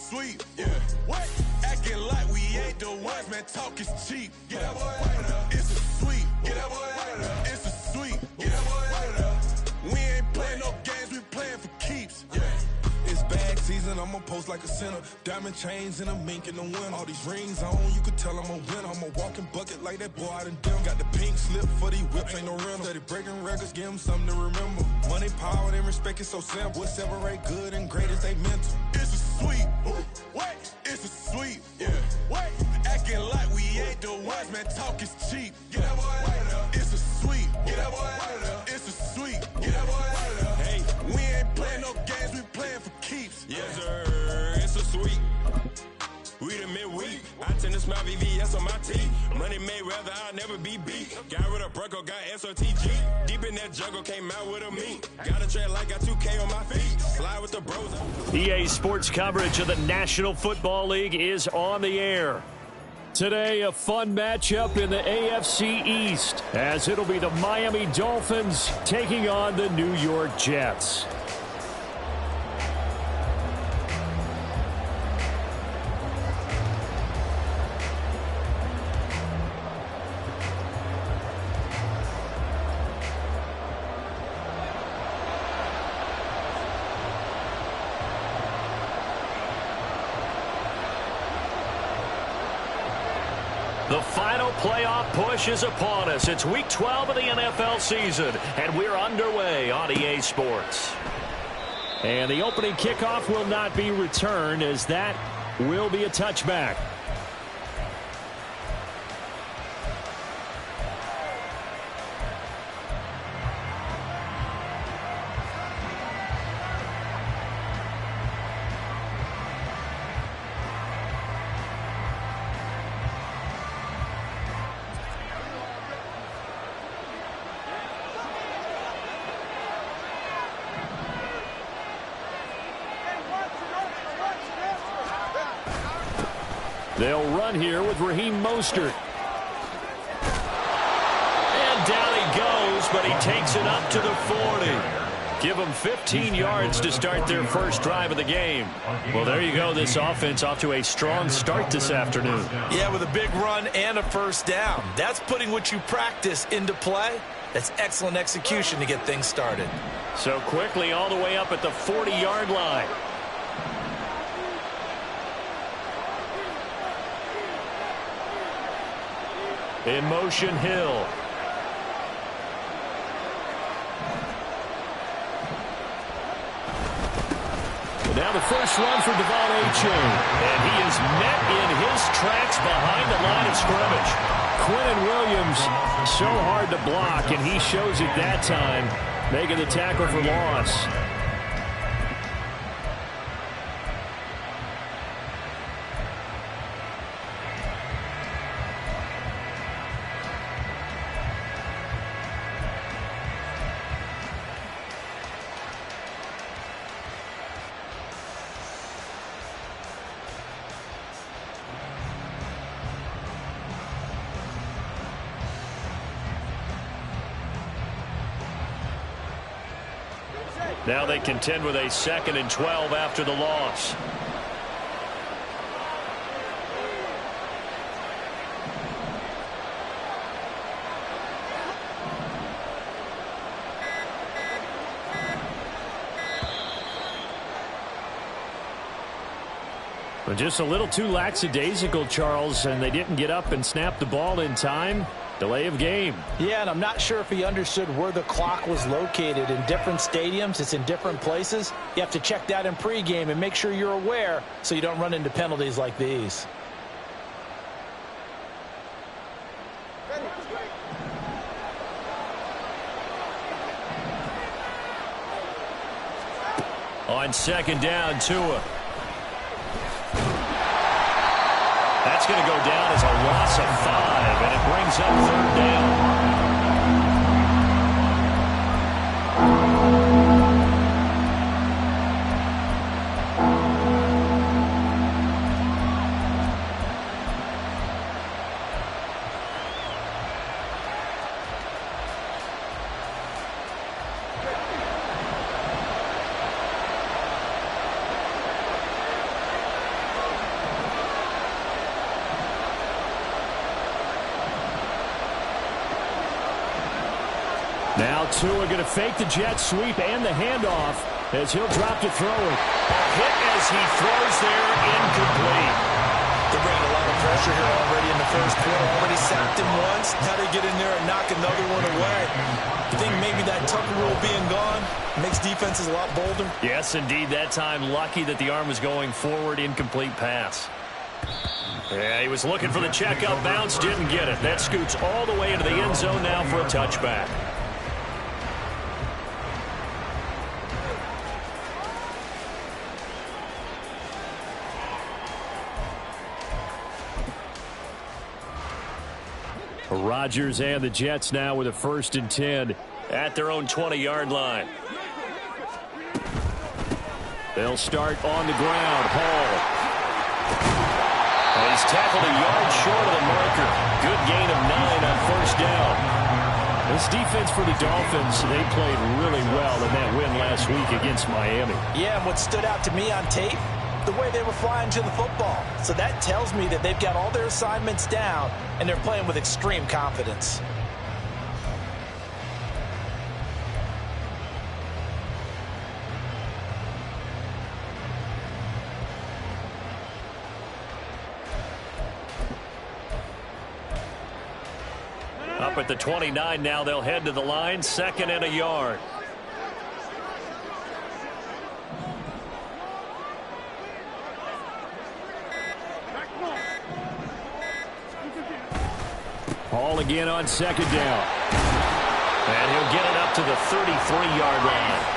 sweep. Yeah. What? Acting like we ain't the ones, man. Talk is cheap. Get that boy out of there. It's a sweep. Get that boy out of there. It's a sweep. Get that boy out of there. We ain't playing no games, we playing for keeps. Yeah. It's bag season, I'ma post like a sinner. Diamond chains and a mink in the wind. All these rings on, you could tell I'm a winner. I'm a walking bucket like that boy out in Denver. Got the pink slip for these whips, ain't no rental. Steady breaking records, give them something to remember. Money, power, and respect is so simple. What separate good and great is they mental. It's a sweep. What? It's a sweep. Yeah. What? Acting like we ain't the ones, man. Talk is cheap. Get that boy out of there. It's a sweep. Get that boy out of there. It's a sweep. Get that boy out of there. Hey, we ain't playing no games, we playing for keeps. Yes, sir. It's a sweep. We the midweek. I tend to smile VVS on my teeth. Money made rather I'll never be beat. Got rid of Bronco, got SOTG. Deep in that jungle, came out with a meat. Got a tread like got 2K on my feet. Slide with the bros. EA Sports coverage of the National Football League is on the air. Today, a fun matchup in the AFC East, as it'll be the Miami Dolphins taking on the New York Jets. The final playoff push is upon us. It's Week 12 of the NFL season, and we're underway on EA Sports. And the opening kickoff will not be returned, as that will be a touchback. They'll run here with Raheem Mostert. And down he goes, but he takes it up to the 40. Give them 15 yards to start their first drive of the game. Well, there you go. This offense off to a strong start this afternoon. Yeah, with a big run and a first down. That's putting what you practice into play. That's excellent execution to get things started. So quickly all the way up at the 40-yard line. In motion, Hill. Now the first run for Devon A-Chain. And he is met in his tracks behind the line of scrimmage. Quinnen Williams, so hard to block, and he shows it that time, making the tackle for loss. Now they contend with a 2nd and 12 after the loss. But just a little too lackadaisical, Charles, and they didn't get up and snap the ball in time. Delay of game. Yeah, and I'm not sure if he understood where the clock was located. In different stadiums, it's in different places. You have to check that in pregame and make sure you're aware so you don't run into penalties like these. On 2nd down, Tua. That's going to go down as a loss of 5, and it brings up 3rd down. Now Tua going to fake the jet sweep and the handoff as he'll drop to throw it. A hit as he throws there, incomplete. They're bringing a lot of pressure here already in the first quarter. Already sacked him once. Now they get in there and knock another one away. I think maybe that Tucker rule being gone makes defenses a lot bolder. Yes, indeed. That time, lucky that the arm was going forward. Incomplete pass. Yeah, he was looking for the checkout bounce. Didn't get it. That scoots all the way into the end zone now for a touchback. Rodgers and the Jets now with a 1st and 10 at their own 20-yard line. They'll start on the ground. Hall. And he's tackled a yard short of the marker. Good gain of 9 on 1st down. This defense for the Dolphins, they played really well in that win last week against Miami. Yeah, and what stood out to me on tape, the way they were flying to the football. So that tells me that they've got all their assignments down and they're playing with extreme confidence. Up at the 29 now, they'll head to the line, 2nd and a yard. Hall again on 2nd down. And he'll get it up to the 33-yard line.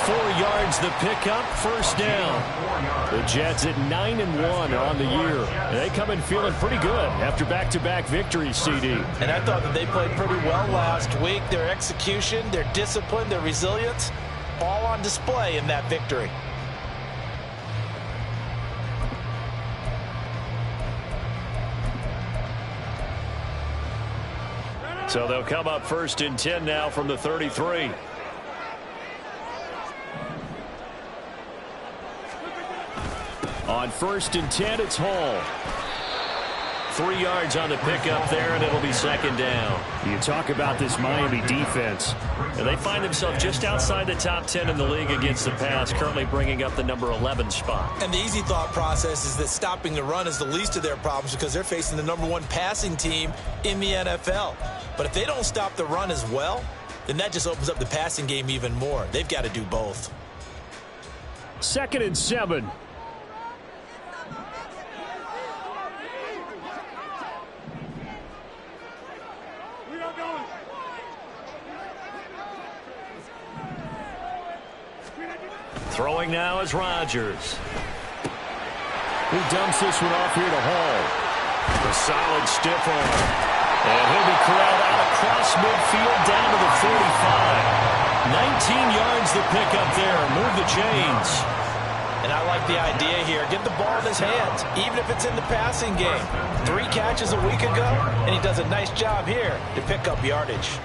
4 yards the pickup, 1st down. The Jets at 9-1 on the year. They come in feeling pretty good after back-to-back victories, CD. And I thought that they played pretty well last week. Their execution, their discipline, their resilience, all on display in that victory. So they'll come up 1st and 10 now from the 33. On 1st and 10, it's Hall. 3 yards on the pickup there, and it'll be 2nd down. You talk about this Miami defense, and they find themselves just outside the top 10 in the league against the pass, currently bringing up the number 11 spot. And the easy thought process is that stopping the run is the least of their problems because they're facing the number 1 passing team in the NFL. But if they don't stop the run as well, then that just opens up the passing game even more. They've got to do both. 2nd and 7. Throwing now is Rodgers. He dumps this one off here to Hall. A solid stiff arm. And he'll be corralled out across midfield down to the 45. 19 yards the pickup there. Move the chains. And I like the idea here. Get the ball in his hands, even if it's in the passing game. 3 catches a week ago, and he does a nice job here to pick up yardage.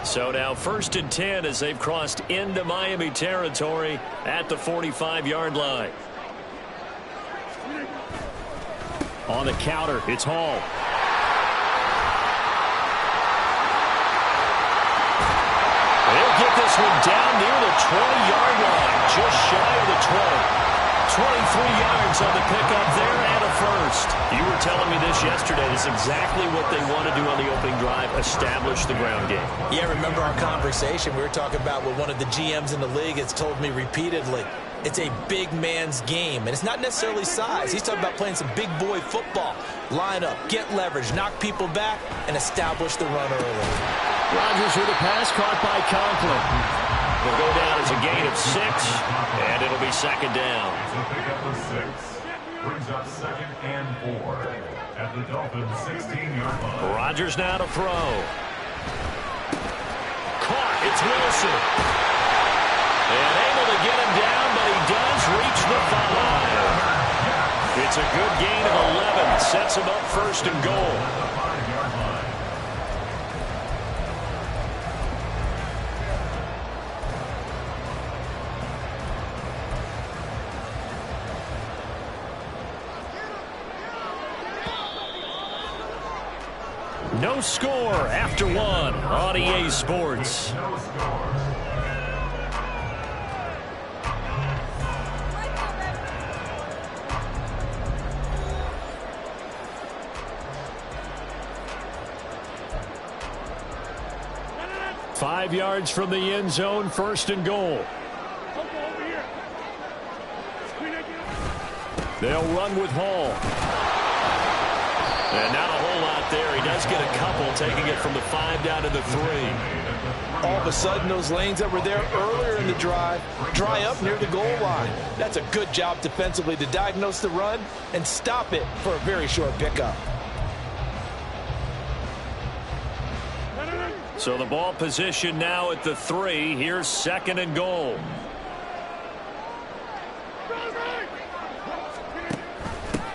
So now 1st and 10 as they've crossed into Miami territory at the 45-yard line. On the counter, it's Hall. They'll get this one down near the 20-yard line, just shy of the 20. 23 yards on the pickup there and a 1st. You were telling me this yesterday. This is exactly what they want to do on the opening drive, establish the ground game. Yeah, remember our conversation. We were talking about what one of the GMs in the league has told me repeatedly. It's a big man's game, and it's not necessarily size. He's talking about playing some big boy football. Line up, get leverage, knock people back, and establish the run early. Rodgers with a pass caught by Conklin. Will go down as a gain of 6, and it'll be 2nd down. The pickup of 6 brings up 2nd and 4 at the Dolphins' 16-yard line. Rodgers now to throw. Caught. It's Wilson. And able to get him down, but he does reach the 5. It's a good gain of 11. Sets him up 1st and goal. No score after one on EA Sports. No score. 5 yards from the end zone, 1st and goal. They'll run with Hall. And not a whole lot there. He does get a couple, taking it from the 5 down to the 3. All of a sudden, those lanes that were there earlier in the drive dry up near the goal line. That's a good job defensively to diagnose the run and stop it for a very short pickup. So the ball position now at the 3. Here's 2nd and goal.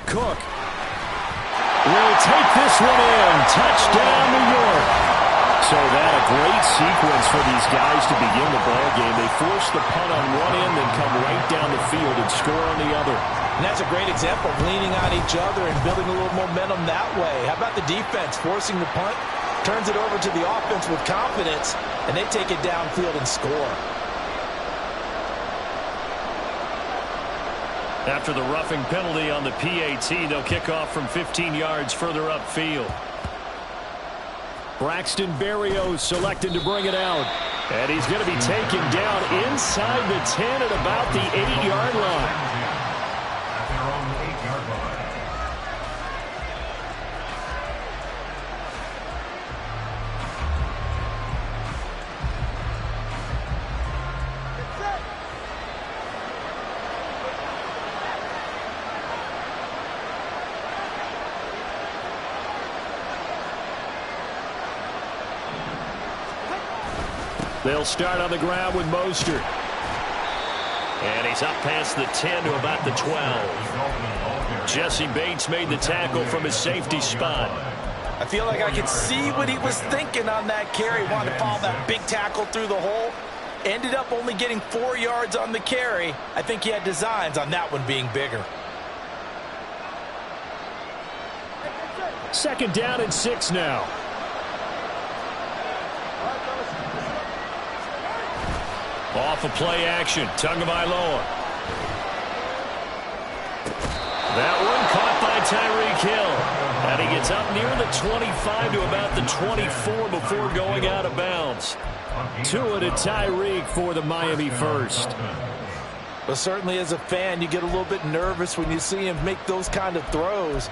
Cook will take this one in. Touchdown, New York. So that a great sequence for these guys to begin the ball game. They force the punt on one end, then come right down the field and score on the other. And that's a great example of leaning on each other and building a little momentum that way. How about the defense forcing the punt? Turns it over to the offense with confidence, and they take it downfield and score. After the roughing penalty on the PAT, they'll kick off from 15 yards further upfield. Braxton Berrios selected to bring it out. And he's going to be taken down inside the 10 at about the 8-yard line. At their own 8-yard line. They'll start on the ground with Mostert. And he's up past the 10 to about the 12. Jesse Bates made the tackle from his safety spot. I feel like I could see what he was thinking on that carry. Wanted to follow that big tackle through the hole. Ended up only getting 4 yards on the carry. I think he had designs on that one being bigger. 2nd down and 6 now. Off of play action, Tagovailoa. That one caught by Tyreek Hill. And he gets up near the 25 to about the 24 before going out of bounds. Tua to Tyreek for the Miami first. But certainly as a fan, you get a little bit nervous when you see him make those kind of throws.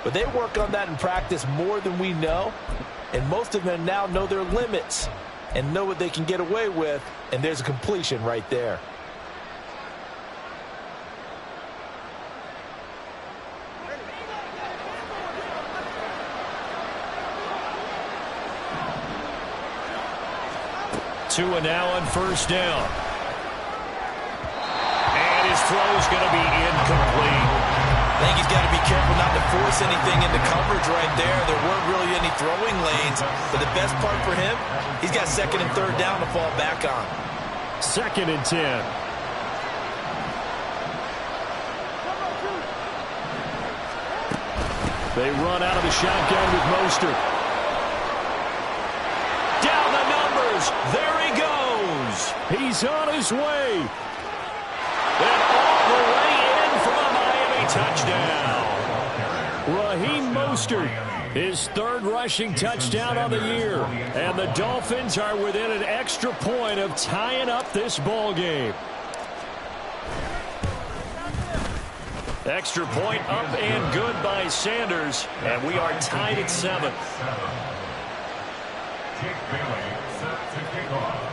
But they work on that in practice more than we know. And most of them now know their limits and know what they can get away with. And there's a completion right there. Tua now on 1st down. And his throw is going to be incomplete. I think he's got to be careful not to force anything into coverage right there. There weren't really any throwing lanes. But the best part for him, he's got 2nd and 3rd down to fall back on. 2nd and 10. They run out of the shotgun with Mostert. Down the numbers. There he goes. He's on his way. And all the way in for a Miami touchdown. Raheem Mostert, his 3rd rushing touchdown on the year. And the Dolphins are within an extra point of tying up this ball game. Extra point up and good by Sanders. And we are tied at 7. Jake Bailey set to kick off.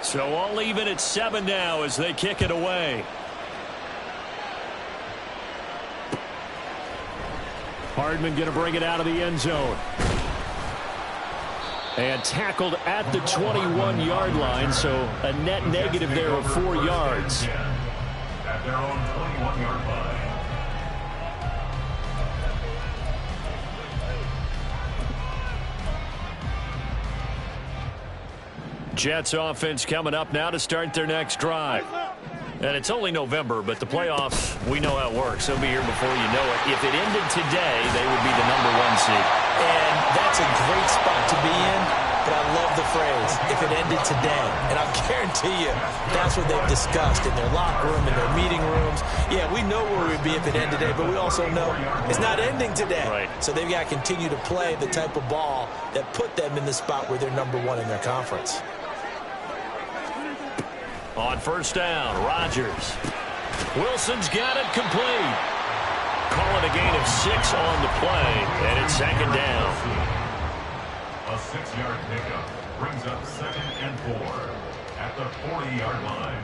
So all even at 7 now as they kick it away. Hardman going to bring it out of the end zone. And tackled at the 21-yard line, so a net negative there of 4 yards. At their own 21-yard line. Jets offense coming up now to start their next drive. And it's only November, but the playoffs, we know how it works. They'll be here before you know it. If it ended today, they would be the #1 seed. And that's a great spot to be in, but I love the phrase, if it ended today. And I guarantee you, that's what they've discussed in their locker room, in their meeting rooms. Yeah, we know where we'd be if it ended today, but we also know it's not ending today. Right. So they've got to continue to play the type of ball that put them in the spot where they're #1 in their conference. On first down, Rodgers. Wilson's got it complete. Calling a gain of 6 on the play, and it's second down. A 6-yard pickup brings up 2nd and 4 at the 40-yard line.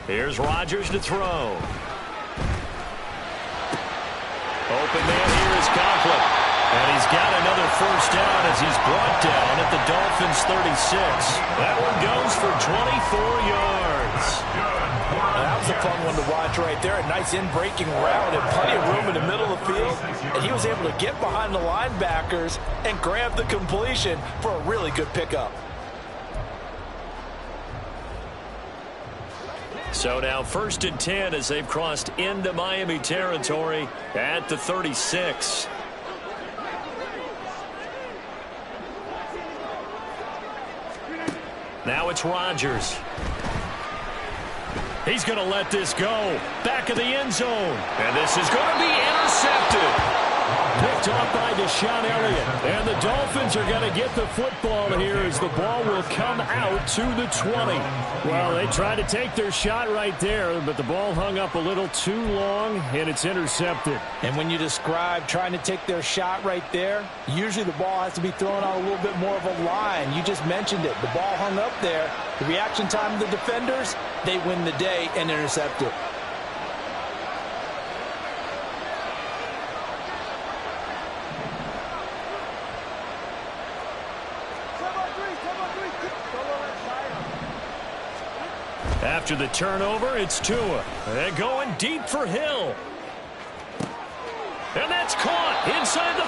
Here's Rodgers to throw. Open man here is Conklin. And he's got another first down as he's brought down at the Dolphins' 36. That one goes for 24 yards. That was a fun one to watch right there. A nice in-breaking route and plenty of room in the middle of the field. And he was able to get behind the linebackers and grab the completion for a really good pickup. So now 1st and 10 as they've crossed into Miami territory at the 36. Now it's Rodgers. He's going to let this go. Back of the end zone. And this is going to be intercepted. Picked off by Deshaun Elliott. And the Dolphins are going to get the football here as the ball will come out to the 20. Well, they tried to take their shot right there, but the ball hung up a little too long, and it's intercepted. And when you describe trying to take their shot right there, usually the ball has to be thrown out a little bit more of a line. You just mentioned it. The ball hung up there. The reaction time of the defenders, they win the day and intercept it. After the turnover, it's Tua. And going deep for Hill. And that's caught inside the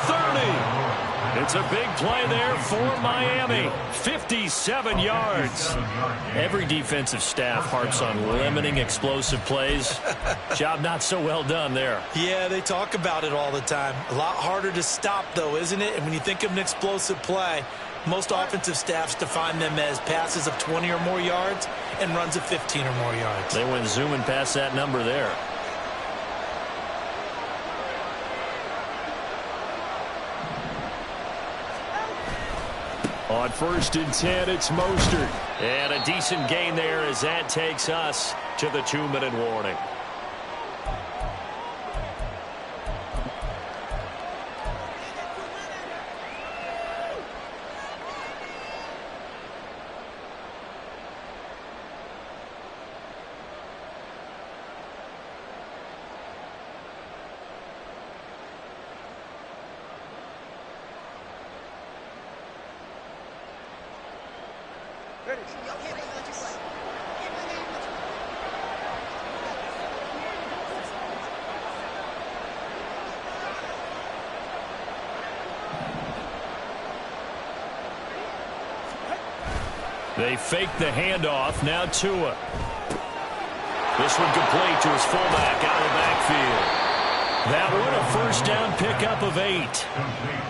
30. It's a big play there for Miami. 57 yards. Every defensive staff harps on limiting explosive plays. Job not so well done there. Yeah, they talk about it all the time. A lot harder to stop, though, isn't it? And when you think of an explosive play, most offensive staffs define them as passes of 20 or more yards and runs of 15 or more yards. They went zooming past that number there. On 1st and 10, it's Mostert. And a decent gain there as that takes us to the 2-minute warning. They fake the handoff. Now Tua. This one complete to his fullback out of the backfield. That one a first down pickup of 8.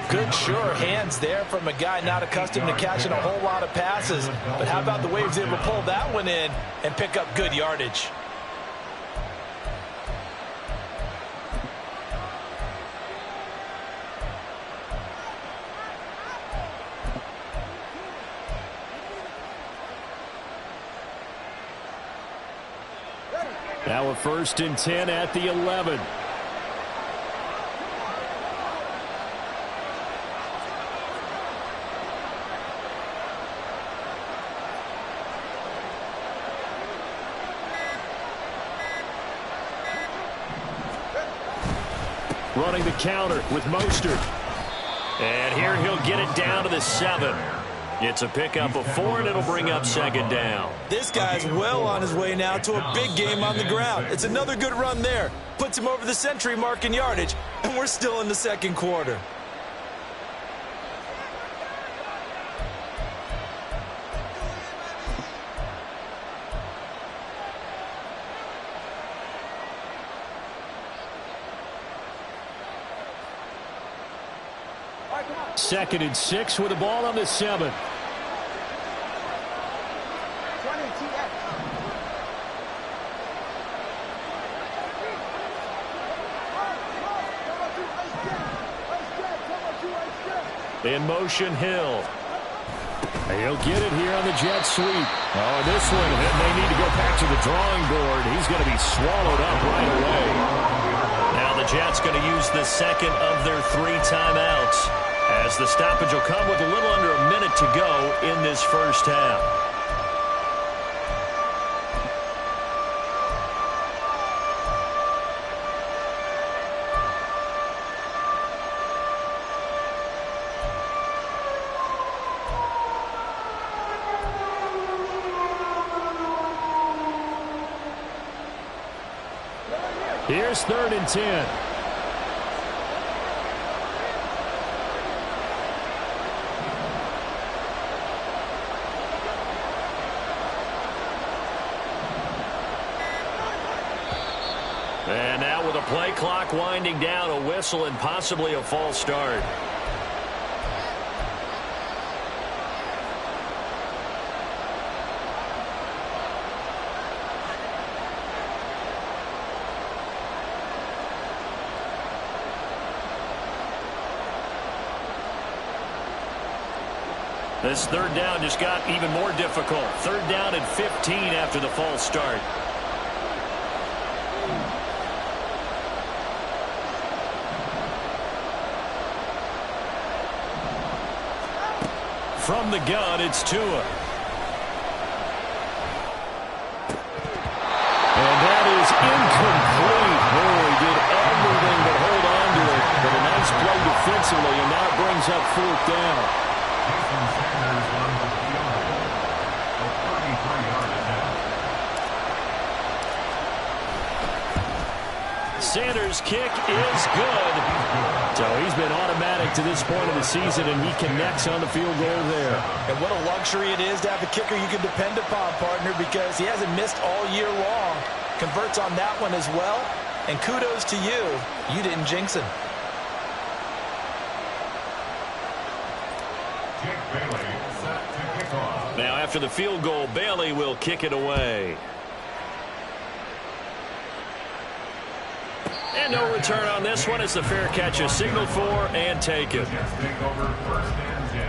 Good sure hands there from a guy not accustomed to catching a whole lot of passes. But how about the way he was able to pull that one in and pick up good yardage? Now a 1st and 10 at the 11. Running the counter with Mostert. And here he'll get it down to the 7. It's a pickup of 4, and it'll bring up second down. This guy's well on his way now to a big game on the ground. It's another good run there. Puts him over the century mark in yardage, and we're still in the second quarter. Second and 6 with the ball on the 7. In motion, Hill. He'll get it here on the jet sweep. Oh, this one, and they need to go back to the drawing board. He's going to be swallowed up right away. Now the Jets going to use the second of their 3 timeouts, as the stoppage will come with a little under a minute to go in this first half. Here's 3rd and 10. And now with a play clock winding down, a whistle and possibly a false start. This 3rd down just got even more difficult. 3rd down and 15 after the false start. From the gun, it's Tua. And that is incomplete. Oh, he did everything but hold on to it. But a nice play defensively, and now it brings up 4th down. Sanders' kick is good. So he's been automatic to this point of the season, and he connects on the field goal there. And what a luxury it is to have a kicker you can depend upon, partner, because he hasn't missed all year long. Converts on that one as well. And kudos to you. You didn't jinx him. Now after the field goal, Bailey will kick it away. And no return on this one as the fair catch is signaled for and taken. Jets take over 1st and 10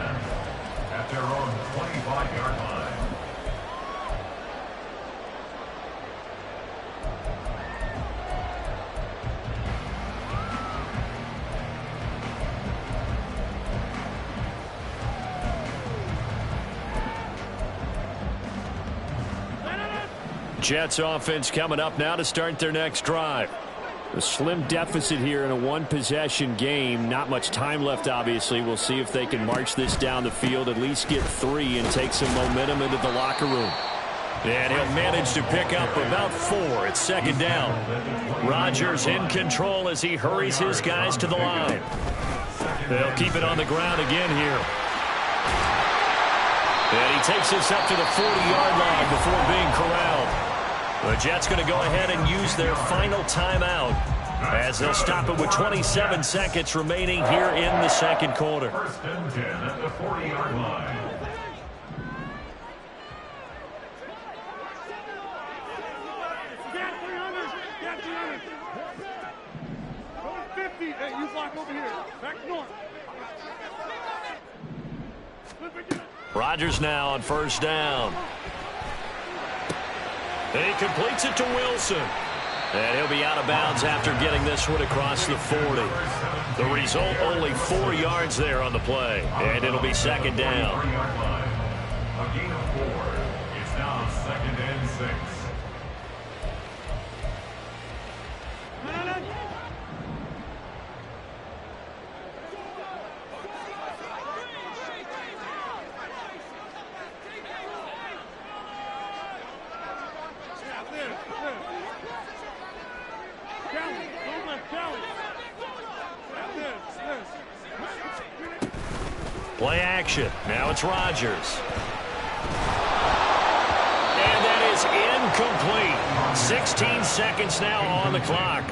at their own 25-yard line. Jets offense coming up now to start their next drive. A slim deficit here in a one-possession game. Not much time left, obviously. We'll see if they can march this down the field, at least get 3 and take some momentum into the locker room. And he'll manage to pick up about 4. It's 2nd down. Rodgers in control as he hurries his guys to the line. They'll keep it on the ground again here. And he takes this up to the 40-yard line before being corralled. The Jets going to go ahead and use their final timeout as they'll stop it with 27 seconds remaining here in the second quarter. 1st and 10 at the 40-yard line. Hey, you block over here. Back north. Rodgers now on 1st down. He completes it to Wilson. And he'll be out of bounds after getting this one across the 40. The result, only 4 yards there on the play. And it'll be 2nd down. A gain of 4. It's now 2nd and 6. Play action. Now it's Rodgers. And that is incomplete. 16 seconds now on the clock.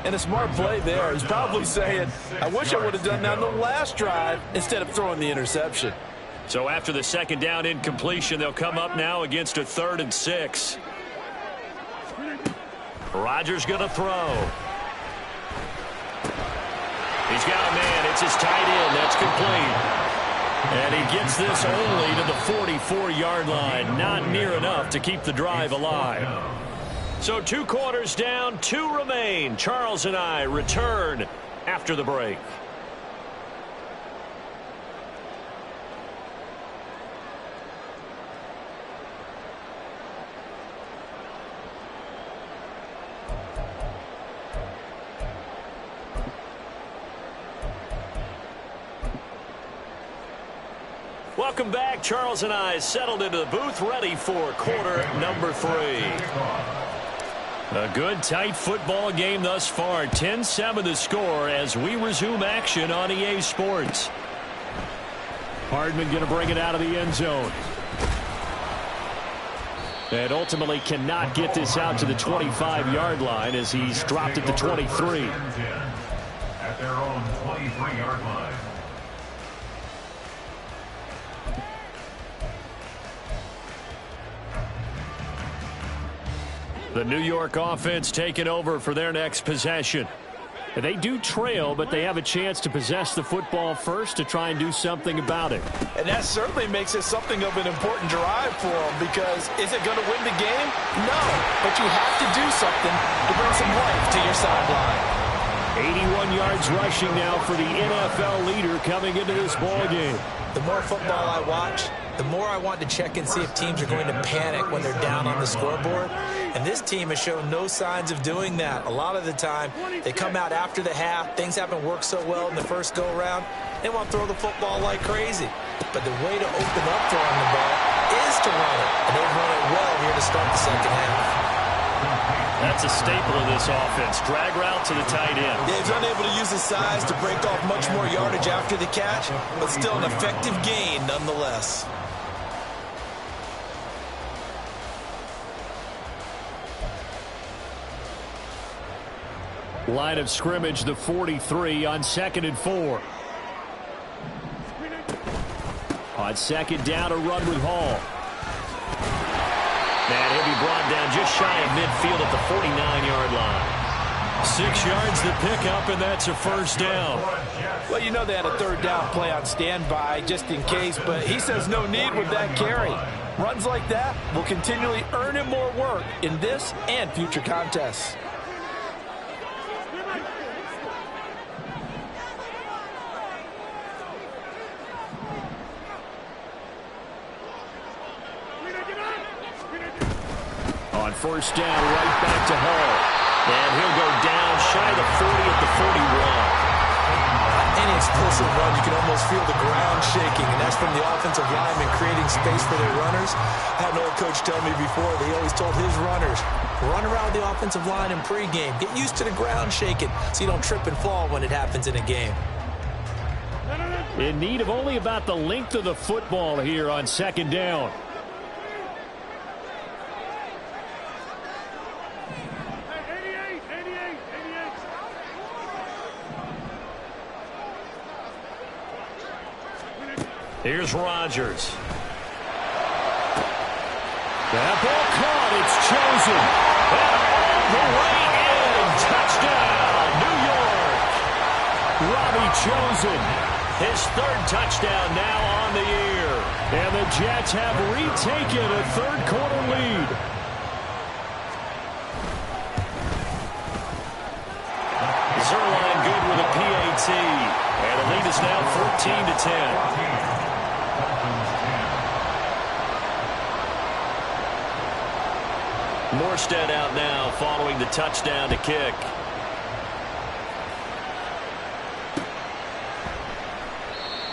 And a smart play there. He's probably saying, I wish I would have done that on the last drive instead of throwing the interception. So after the second down incompletion, they'll come up now against a 3rd and 6. Rodgers going to throw. He's got a man. It's his tight end. That's complete. And he gets this only to the 44-yard line. Not near enough to keep the drive alive. So 2 quarters down, 2 remain. Charles and I return after the break. Welcome back. Charles and I settled into the booth, ready for quarter number 3. A good, tight football game thus far. 10-7 the score as we resume action on EA Sports. Hardman going to bring it out of the end zone. And ultimately cannot get this out to the 25-yard line as he's dropped it to 23. At their own 23-yard line. The New York offense taking over for their next possession. They do trail, but they have a chance to possess the football first to try and do something about it. And that certainly makes it something of an important drive for them, because is it going to win the game? No, but you have to do something to bring some life to your sideline. 81 yards rushing now for the NFL leader coming into this ball game. The more football I watch, the more I want to check and see if teams are going to panic when they're down on the scoreboard. And this team has shown no signs of doing that. A lot of the time, they come out after the half. Things haven't worked so well in the first go-around. They want to throw the football like crazy. But the way to open up throwing the ball is to run it. And they've run it well here to start the second half. That's a staple of this offense. Drag route to the tight end. Yeah, he's unable to use his size to break off much more yardage after the catch, but still an effective gain nonetheless. Line of scrimmage, the 43 on 2nd and 4. On second down, a run with Hall. And he'll be brought down just shy of midfield at the 49-yard line. 6 yards the pickup, and that's a first down. Well, you know they had a 3rd down play on standby just in case, but he says no need with that carry. Runs like that will continually earn him more work in this and future contests. On first down, right back to Hall. And he'll go down shy of the 40 at the 41. Any explosive run, you can almost feel the ground shaking, and that's from the offensive linemen creating space for their runners. I had an old coach tell me before, they always told his runners, run around the offensive line in pregame. Get used to the ground shaking so you don't trip and fall when it happens in a game. In need of only about the length of the football here on second down. Here's Rodgers. That ball caught. It's chosen. And all the way in. Touchdown, New York. Robbie Chosen. His 3rd touchdown now on the year. And the Jets have retaken a 3rd quarter lead. Zerline good with a PAT. And the lead is now 14-10. Morstead out now following the touchdown to kick.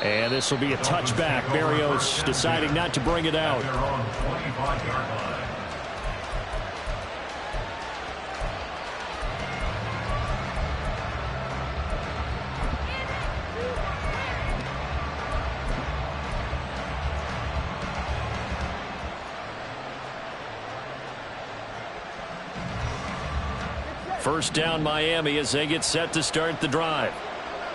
And this will be a touchback. Berrios deciding not to bring it out. First down Miami as they get set to start the drive.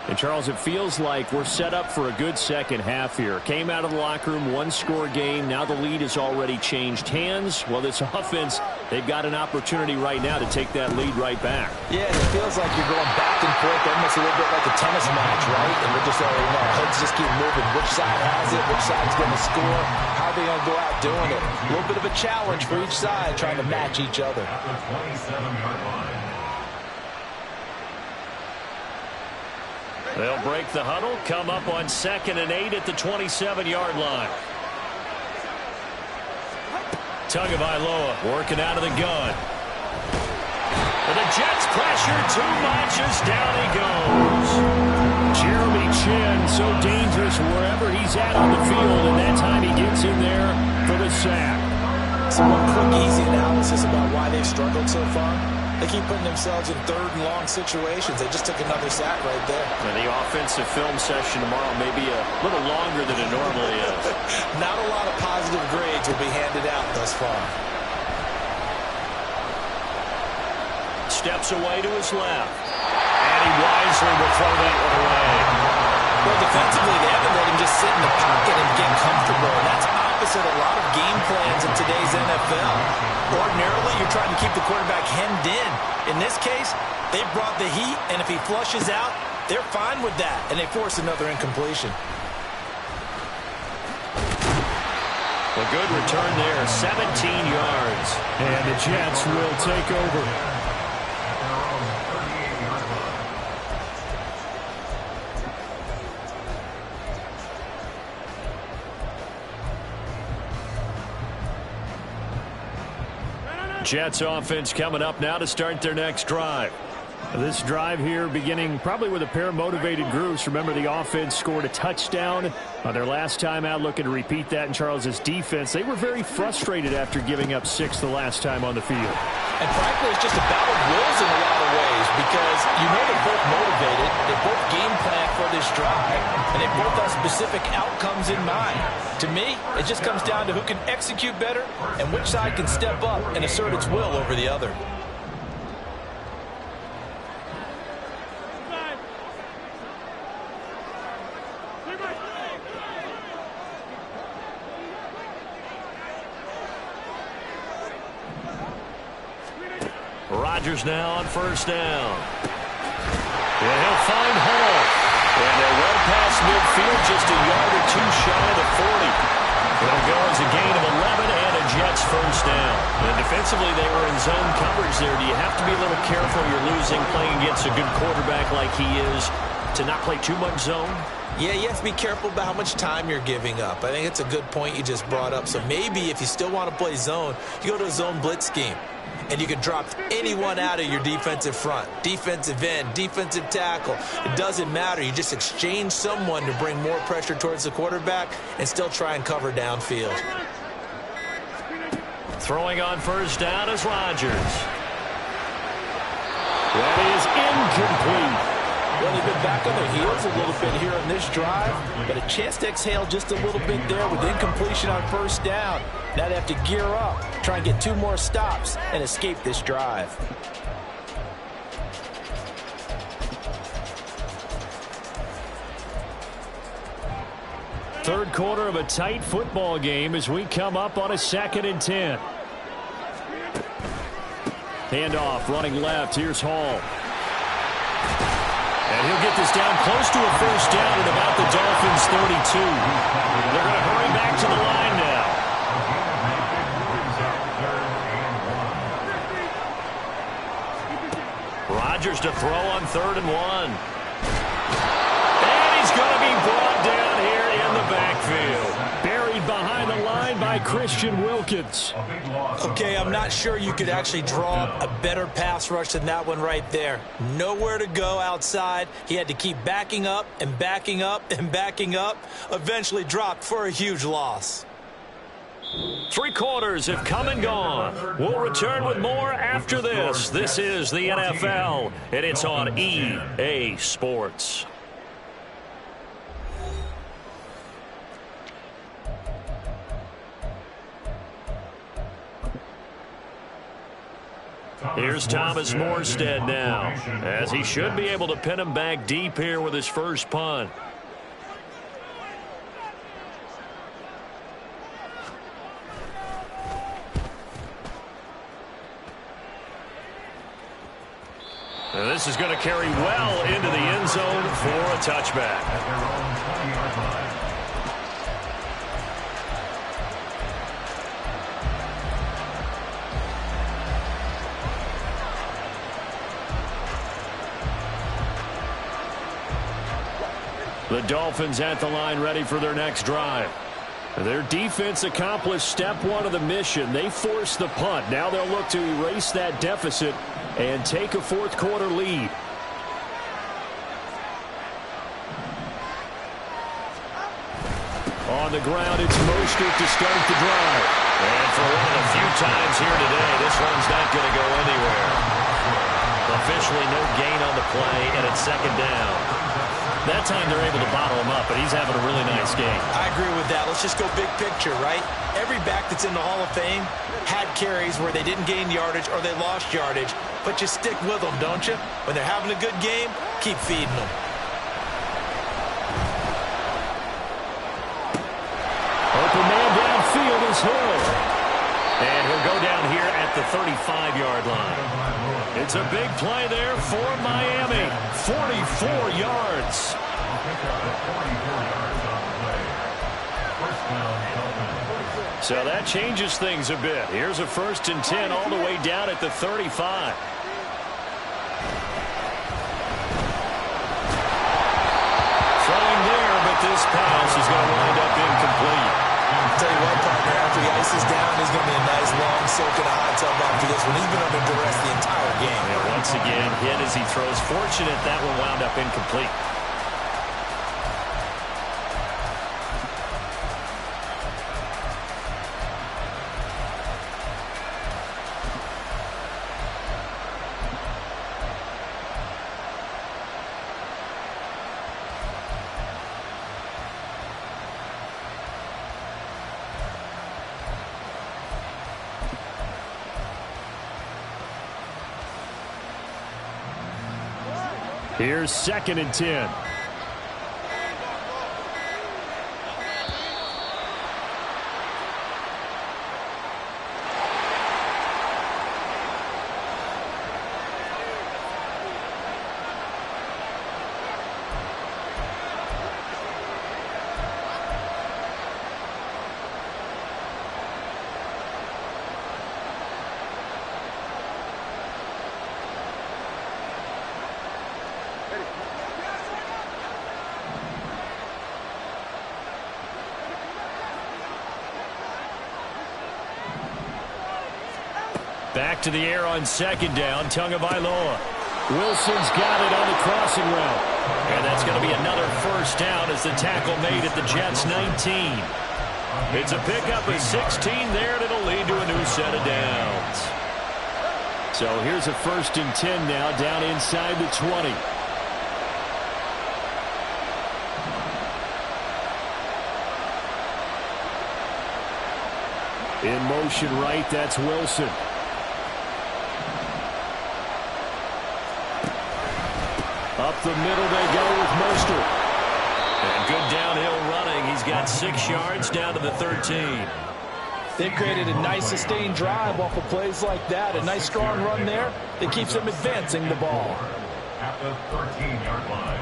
And, Charles, it feels like we're set up for a good second half here. Came out of the locker room, one-score game. Now the lead has already changed hands. Well, this offense, they've got an opportunity right now to take that lead right back. Yeah, it feels like you're going back and forth, almost a little bit like a tennis match, right? And we're just already know. Heads just keep moving. Which side has it? Which side's going to score? How are they going to go out doing it? A little bit of a challenge for each side, trying to match each other. At the 27-yard line. They'll break the huddle, come up on 2nd and 8 at the 27-yard line. Tagovailoa working out of the gun. And the Jets pressure too much as down he goes. Jeremy Chin, so dangerous wherever he's at on the field, and that time he gets in there for the sack. So one quick, easy analysis about why they've struggled so far. They keep putting themselves in 3rd and long situations. They just took another sack right there. And the offensive film session tomorrow may be a little longer than it normally is. Not a lot of positive grades will be handed out thus far. Steps away to his left. And he wisely will throw that one away. Well, defensively, they haven't let him just sit in the pocket and get comfortable. And that's opposite a lot of game plans in today's NFL. Ordinarily, you're trying to keep the quarterback hemmed in. In this case, they brought the heat, and if he flushes out, they're fine with that, and they force another incompletion. A good return there, 17 yards. And the Jets will take over. Jets offense coming up now to start their next drive. This drive here beginning probably with a pair of motivated groups. Remember, the offense scored a touchdown on their last time out, looking to repeat that in Charles's defense. They were very frustrated after giving up 6 the last time on the field. And frankly, it's just a battle of wills in a lot of ways because you know they're both motivated. They both game plan for this drive, and they both have specific outcomes in mind. To me, it just comes down to who can execute better and which side can step up and assert its will over the other. Rodgers now on 1st down. And he'll find Hall. And they're well past midfield, just a yard or two shy of the 40. It'll go as a gain of 11 and a Jets 1st down. And defensively, they were in zone coverage there. Do you have to be a little careful? You're losing, playing against a good quarterback like he is, to not play too much zone? Yeah, you have to be careful about how much time you're giving up. I think it's a good point you just brought up. So maybe if you still want to play zone, you go to a zone blitz scheme. And you can drop anyone out of your defensive front, defensive end, defensive tackle. It doesn't matter. You just exchange someone to bring more pressure towards the quarterback and still try and cover downfield. Throwing on 1st down is Rodgers. That is incomplete. Well, they've been back on their heels a little bit here on this drive, but a chance to exhale just a little bit there with incompletion on 1st down. Now they have to gear up, try and get 2 more stops, and escape this drive. Third quarter of a tight football game as we come up on a 2nd and 10. Handoff, running left. Here's Hall. And he'll get this down close to a 1st down at about the Dolphins' 32. They're going to hurry back to the line now. Rodgers to throw on 3rd and 1. And he's going to be brought down here in the backfield. Buried behind the line by Christian Wilkins. Okay, I'm not sure you could actually draw up a better pass rush than that one right there. Nowhere to go outside. He had to keep backing up and backing up and backing up. Eventually dropped for a huge loss. 3 quarters have come and gone. We'll return with more after this. This is the NFL, and it's on EA Sports. Here's Thomas Morstead now, as he should be able to pin him back deep here with his first punt. And this is going to carry well into the end zone for a touchback. At their own 20-yard line. The Dolphins at the line ready for their next drive. Their defense accomplished step one of the mission. They forced the punt. Now they'll look to erase that deficit and take a fourth quarter lead. On the ground, it's Mostert to start the drive. And for one of the few times here today, this one's not going to go anywhere. Officially no gain on the play, and it's second down. That time they're able to bottle him up, but he's having a really nice game. I agree with that. Let's just go big picture, right? Every back that's in the Hall of Fame had carries where they didn't gain yardage or they lost yardage, but you stick with them, don't you? When they're having a good game, keep feeding them. Open man downfield is Hill. And he'll go down here at the 35-yard line. It's a big play there for Miami. 44 yards. So that changes things a bit. Here's a 1st and 10 all the way down at the 35. Throwing there, but this pass is going to wind up incomplete. I'll tell you what, partner, after he ices down, he's going to be a nice long soak in a hot tub after this one. He's been under duress the entire game. Yeah, once again, hit as he throws. Fortunate that one wound up incomplete. Here's 2nd and 10. Back to the air on 2nd down. Tagovailoa. Wilson's got it on the crossing route. And that's going to be another 1st down as the tackle made at the Jets' 19. It's a pickup of 16 there, and it'll lead to a new set of downs. So here's a 1st and 10 now down inside the 20. In motion right, that's Wilson. Up the middle they go with Mostert. And good downhill running. He's got 6 yards down to the 13. They've created a nice sustained drive off of plays like that. A nice strong run there that keeps them advancing the ball. At the 13-yard line.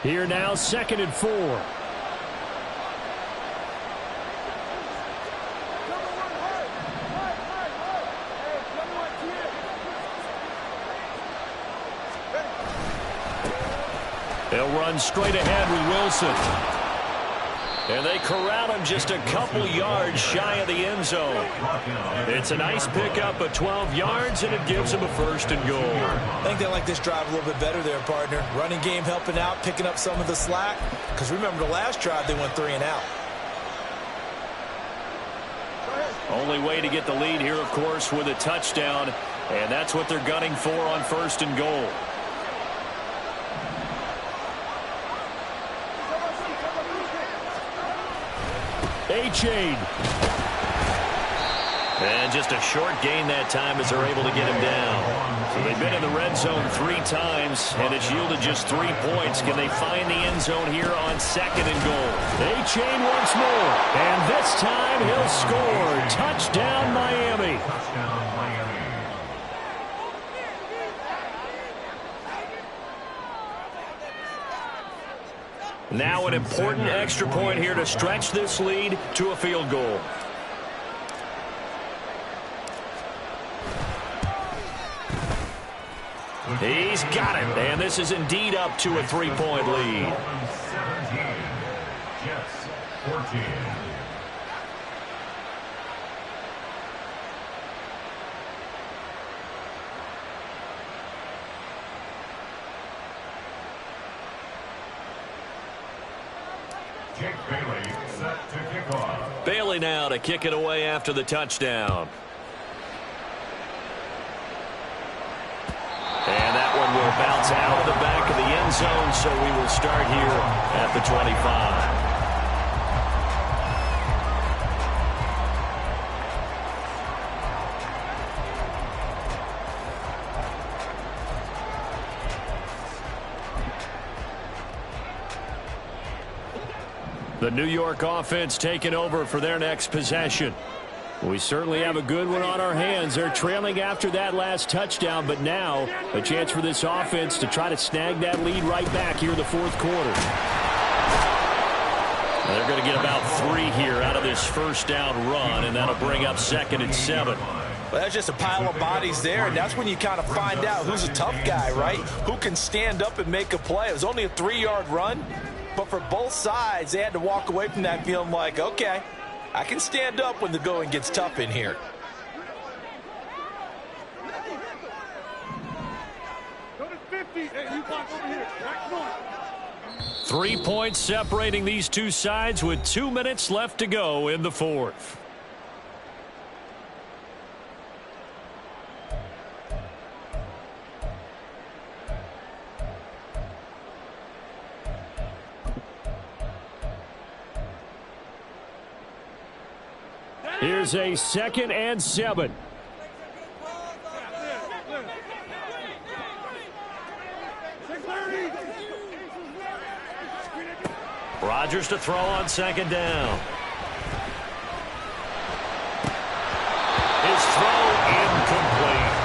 Here now, 2nd and 4. They'll run straight ahead with Wilson. And they corral him just a couple yards shy of the end zone. It's a nice pickup of 12 yards, and it gives them a 1st and goal. I think they like this drive a little bit better there, partner. Running game helping out, picking up some of the slack. Because remember, the last drive, they went 3 and out. Only way to get the lead here, of course, with a touchdown. And that's what they're gunning for on 1st and goal. A-chain. And just a short gain that time as they're able to get him down. So they've been in the red zone 3 times, and it's yielded just 3 points. Can they find the end zone here on 2nd and goal? A-chain once more. And this time he'll score. Touchdown, Miami. Touchdown, Miami. Now an important extra point here to stretch this lead to a field goal. He's got it, and this is indeed up to a 3-point lead. 17, Jets 14. Jake Bailey set to kick off. Bailey now to kick it away after the touchdown. And that one will bounce out of the back of the end zone, so we will start here at the 25. The New York offense taking over for their next possession. We certainly have a good one on our hands. They're trailing after that last touchdown, but now a chance for this offense to try to snag that lead right back here in the 4th quarter. They're going to get about 3 here out of this first down run, and that'll bring up 2nd and 7. Well, that's just a pile of bodies there, and that's when you kind of find out who's a tough guy, right? Who can stand up and make a play. It was only a 3-yard run, but for both sides, they had to walk away from that feeling like, okay, I can stand up when the going gets tough in here. Go to 50. Hey, you block over here. Come on. 3 points separating these two sides with 2 minutes left to go in the 4th. Here's a 2nd and 7. Rodgers to throw on 2nd down. His throw incomplete.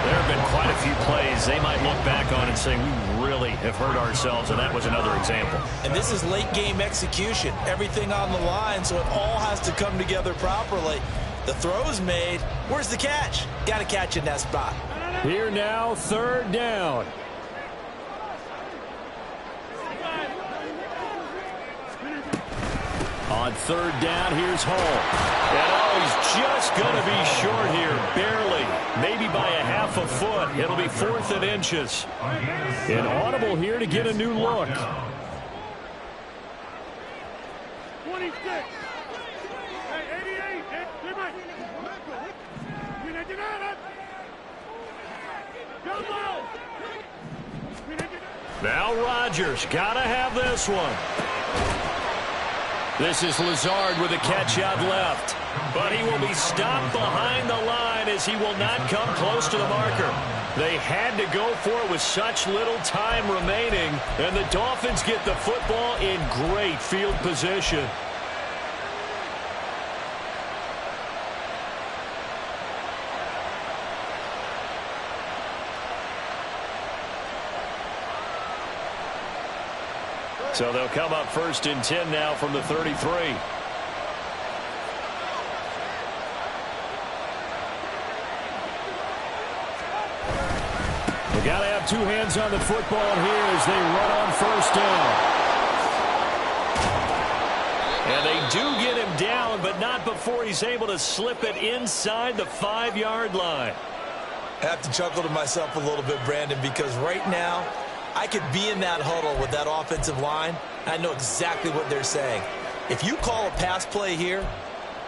There have been quite a few plays they might look back on and say, we really have hurt ourselves, and that was another example. And this is late game execution. Everything on the line, so it all has to come together properly. The throw's made. Where's the catch? Got to catch in that spot. Here now, 3rd down. On 3rd down, here's Hall. And he's just going to be short here, barely. Maybe by a half a foot. It'll be 4th and inches. An audible here to get a new look. 26. Hey, 88. Hey, now Rodgers, got to have this one. This is Lazard with a catch out left. But he will be stopped behind the line as he will not come close to the marker. They had to go for it with such little time remaining. And the Dolphins get the football in great field position. So they'll come up 1st and 10 now from the 33. They got to have 2 hands on the football here as they run on 1st down. And they do get him down, but not before he's able to slip it inside the 5-yard line. I have to chuckle to myself a little bit, Brandon, because right now I could be in that huddle with that offensive line. I know exactly what they're saying. If you call a pass play here,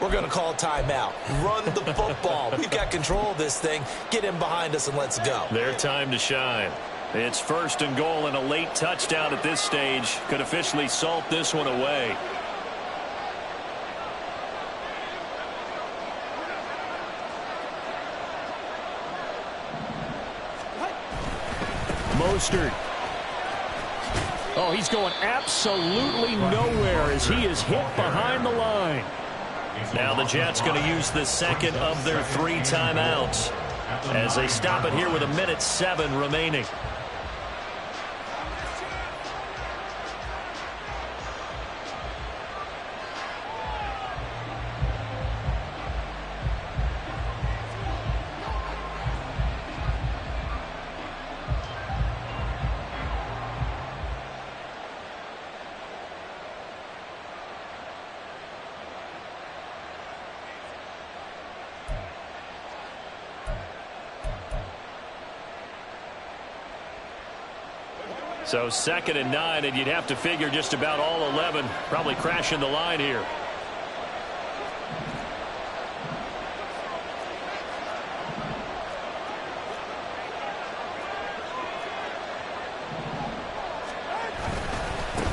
We're going to call timeout. Run the football. We've got control of this thing. Get him behind us and let's go. Their time to shine. It's 1st and goal and a late touchdown at this stage. Could officially salt this one away. Mostert. Oh, he's going absolutely nowhere as he is hit behind the line. Now the Jets going to use the second of their 3 timeouts as they stop it here with 1:07 remaining. So 2nd and 9, and you'd have to figure just about all 11 probably crashing the line here.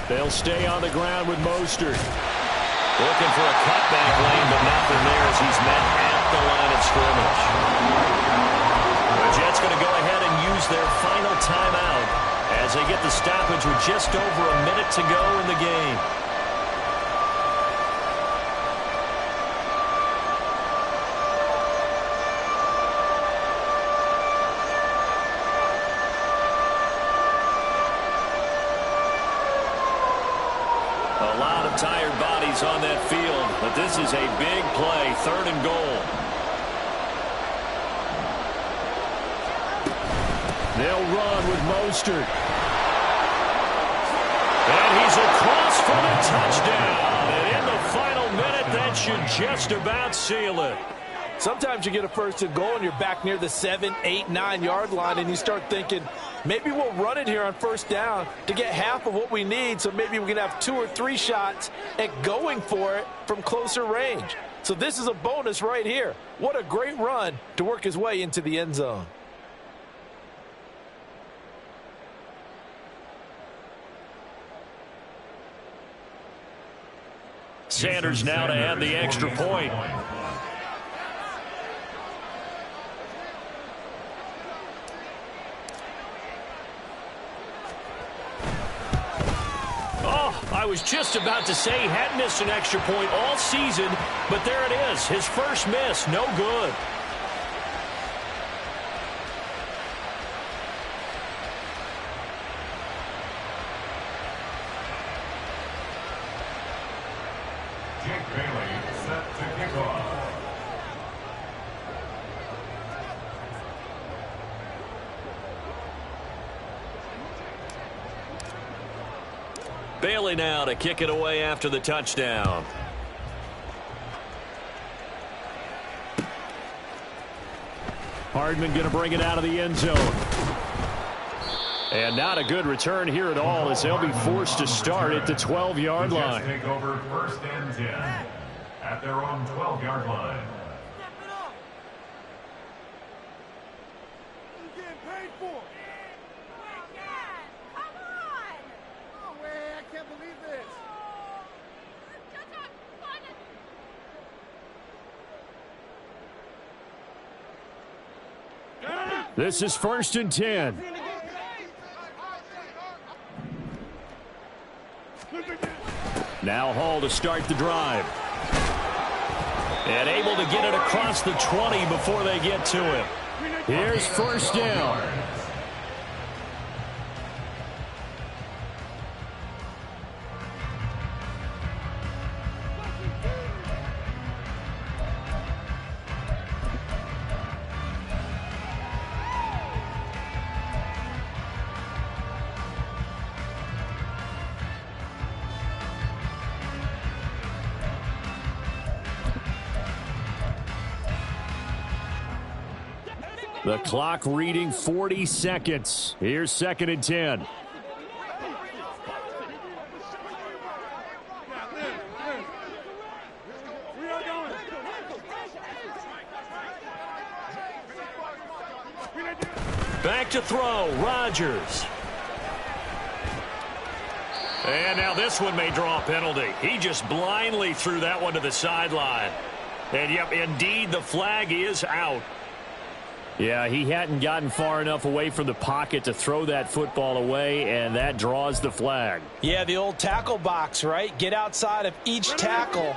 They'll stay on the ground with Mostert. Looking for a cutback lane, but nothing there as he's met at the line of scrimmage. The Jets going to go ahead and use their final timeout as they get the stoppage with just over a minute to go in the game. A lot of tired bodies on that field, but this is a big play, 3rd and goal. They'll run with Mostert. And he's across for the touchdown. And in the final minute, that should just about seal it. Sometimes you get a 1st and goal and you're back near the 7, 8, 9-yard line and you start thinking, maybe we'll run it here on 1st down to get half of what we need, so maybe we can have 2 or 3 shots at going for it from closer range. So this is a bonus right here. What a great run to work his way into the end zone. Sanders now to add the extra point. Oh, I was just about to say he hadn't missed an extra point all season, but there it is. His first miss, no good. Bailey now to kick it away after the touchdown. Hardman going to bring it out of the end zone. And not a good return here at all as they'll be forced to start at the 12-yard line. Take over 1st and 10 at their own 12-yard line. This is 1st and 10. Now Hall to start the drive. And able to get it across the 20 before they get to him. Here's 1st down. The clock reading 40 seconds. Here's 2nd and 10. We are going. Back to throw, Rodgers. And now this one may draw a penalty. He just blindly threw that one to the sideline. And, yep, indeed, the flag is out. Yeah, he hadn't gotten far enough away from the pocket to throw that football away, and that draws the flag. Yeah, the old tackle box, right? Get outside of each tackle,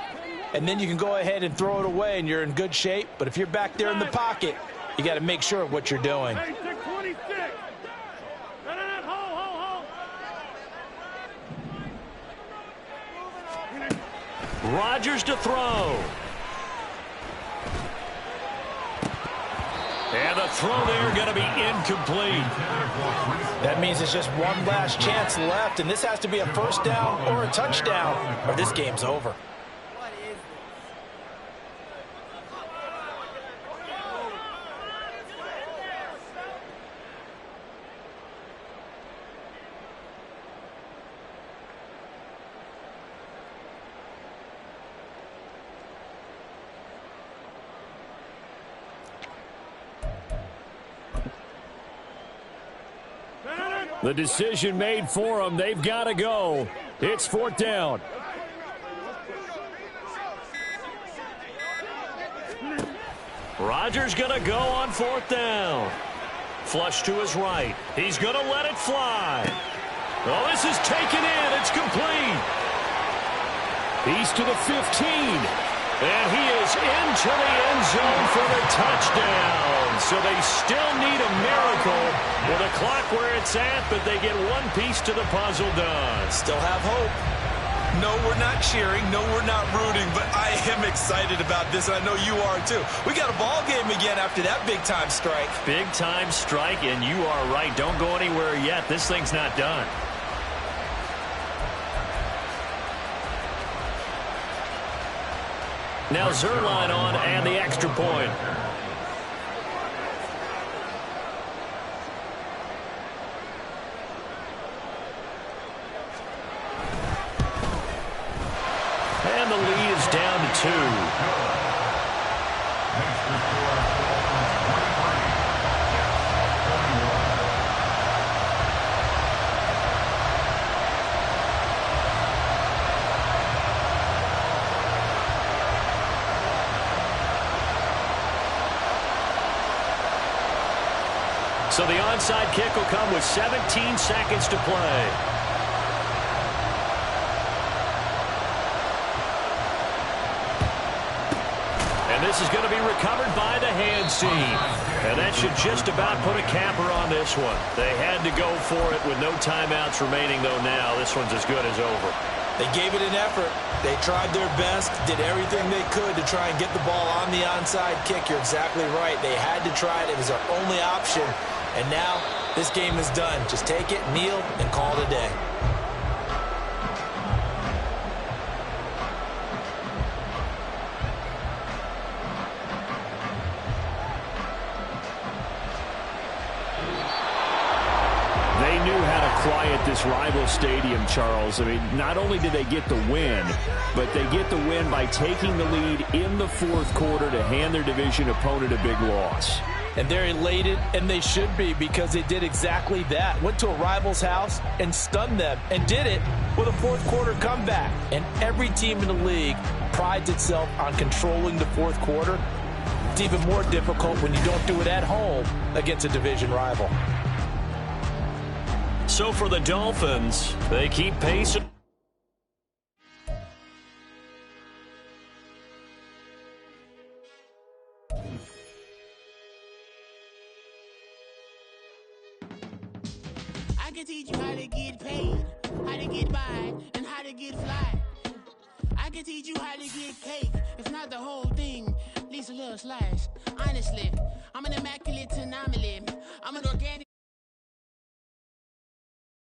and then you can go ahead and throw it away, and you're in good shape. But if you're back there in the pocket, you got to make sure of what you're doing. Hey, 626. Rodgers to throw. And the throw there going to be incomplete. That means it's just one last chance left, and this has to be a first down or a touchdown, or this game's over. The decision made for them. They've got to go. It's 4th down. Rodgers going to go on 4th down. Flush to his right. He's going to let it fly. Oh, this is taken in. It's complete. He's to the 15. And he is into the end zone for the touchdown. So they still need a miracle with the clock where it's at, but they get one piece to the puzzle done. Still have hope. No, we're not cheering. No, we're not rooting. But I am excited about this, and I know you are too. We got a ball game again after that big-time strike. Big-time strike, and you are right. Don't go anywhere yet. This thing's not done. Now Zerline on and the extra point. And the lead is down to 2. So the onside kick will come with 17 seconds to play. And this is going to be recovered by the hands team. And that should just about put a capper on this one. They had to go for it with no timeouts remaining, though now this one's as good as over. They gave it an effort. They tried their best, did everything they could to try and get the ball on the onside kick. You're exactly right. They had to try it. It was their only option. And now this game is done. Just take it, kneel, and call it a day. They knew how to quiet this rival stadium, Charles. I mean, not only did they get the win, but they get the win by taking the lead in the 4th quarter to hand their division opponent a big loss. And they're elated, and they should be, because they did exactly that. Went to a rival's house and stunned them, and did it with a 4th quarter comeback. And every team in the league prides itself on controlling the 4th quarter. It's even more difficult when you don't do it at home against a division rival. So for the Dolphins, they keep pace. I can teach you how to get paid, how to get by, and how to get fly. I can teach you how to get cake, if not the whole thing, at least a little slice. Honestly, I'm an immaculate anomaly. I'm an organic